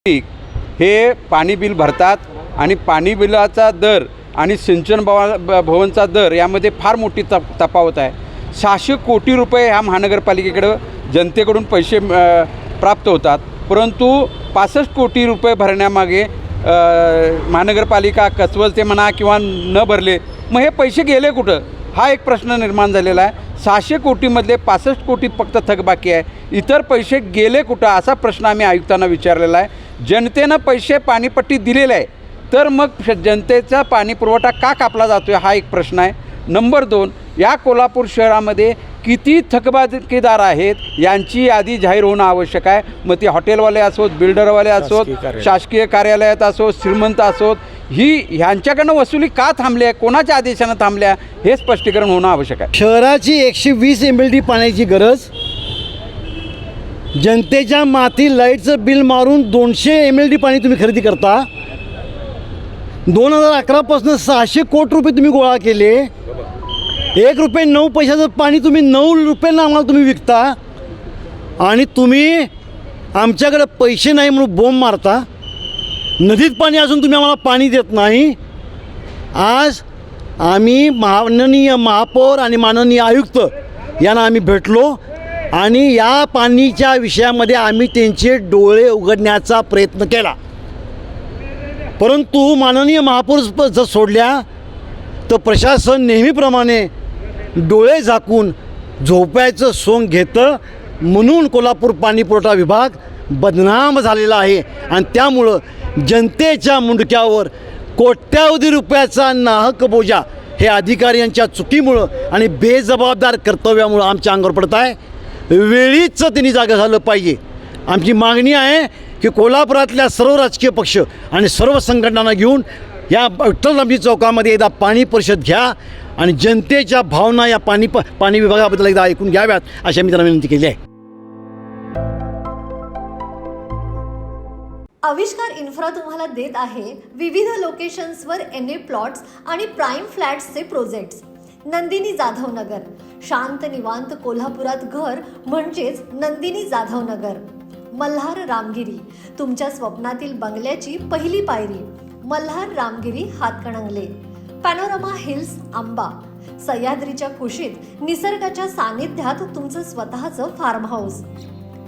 हे पाणी बिल भरतात आणि पाणी बिलाचा दर आणि सिंचन भवनचा दर यामध्ये फार मोठी तफावत आहे. 600 कोटी रुपये ह्या महानगरपालिकेकडं जनतेकडून पैसे प्राप्त होतात, परंतु 65 कोटी रुपये भरण्यामागे महानगरपालिका कचवलते म्हणा किंवा न भरले, मग हे पैसे गेले कुठं हा एक प्रश्न निर्माण झालेला आहे. 600 कोटीमधले 65 कोटी फक्त थकबाकी आहे, इतर पैसे गेले कुठं असा प्रश्न आम्ही आयुक्तांना विचारलेला आहे. जनतेनं पैसे पाणीपट्टी दिलेले आहे, तर मग जनतेचा पाणी पुरवठा का कापला जातो हा एक प्रश्न आहे. नंबर 2, या कोल्हापूर शहरामध्ये किती थकबाकीदार आहेत यांची यादी जाहीर होणं आवश्यक आहे. मग ती हॉटेलवाले असोत, बिल्डरवाले असोत, शासकीय कार्यालयात असोत, श्रीमंत असोत, ह्यांच्याकडनं वसुली का थांबल्या, कोणाच्या आदेशानं थांबल्या हे स्पष्टीकरण होणं आवश्यक आहे. शहराची 120 MLD पाण्याची गरज, जनतेच्या माती लाईटचं बिल मारून 200 MLD पाणी तुम्ही खरेदी करता. 2011 600 कोटी रुपये तुम्ही गोळा केले. 1 रुपये 9 पैशाचं पाणी तुम्ही 9 रुपयांना आम्हाला तुम्ही विकता आणि तुम्ही आमच्याकडे पैसे नाही म्हणून बोंब मारता. नदीत पाणी असून तुम्ही आम्हाला पाणी देत नाही. आज आम्ही माननीय महापौर आणि माननीय आयुक्त यांना आम्ही भेटलो आणि या पाणीच्या विषयामध्ये आम्ही त्यांचे डोळे उघडण्याचा प्रयत्न केला, परंतु माननीय महापौर जर सोडल्या तर प्रशासन नेहमीप्रमाणे डोळे झाकून झोपायचं सोंग घेतं. म्हणून कोल्हापूर पाणी पुरवठा विभाग बदनाम झालेला आहे आणि त्यामुळं जनतेच्या मुंडक्यावर कोट्यावधी रुपयाचा नाहक बोजा हे अधिकाऱ्यांच्या चुकीमुळं आणि बेजबाबदार कर्तव्यामुळं आमच्या अंगावर पडत आहे. वेळीच त्यांनी जागा झालं पाहिजे. आमची मागणी आहे की कोल्हापुरातल्या सर्व राजकीय पक्ष आणि सर्व संघटनांना घेऊन या विठ्ठलरामजी चौकामध्ये एकदा पाणी परिषद घ्या आणि जनतेच्या भावना या पाणी विभागाबद्दल एकदा ऐकून घ्याव्यात अशी मी त्यांना विनंती केली आहे. आविष्कार इन्फ्रा तुम्हाला देत आहे विविध लोकेशन्सवर NA प्लॉट्स आणि प्राईम फ्लॅट्सचे प्रोजेक्ट्स. नंदिनी जाधव नगर, शांत निवांत कोल्हापुरात घर म्हणजेच नंदिनी जाधव नगर. मल्हार रामगिरी, तुमच्या स्वप्नातील बंगल्याची पहिली पायरी. मल्हार रामगिरी हातकणंगले. पॅनोरमा हिल्स आंबा, सह्याद्रीच्या कुशीत निसर्गाच्या सानिध्यात तुमचं स्वतःचं farm house.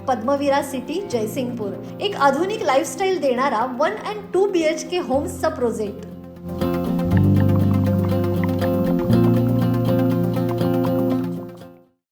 Padmavira city Jaysingpur, एक आधुनिक लाईफस्टाईल देणारा 1 and 2 BHK होम्सचा प्रोजेक्ट.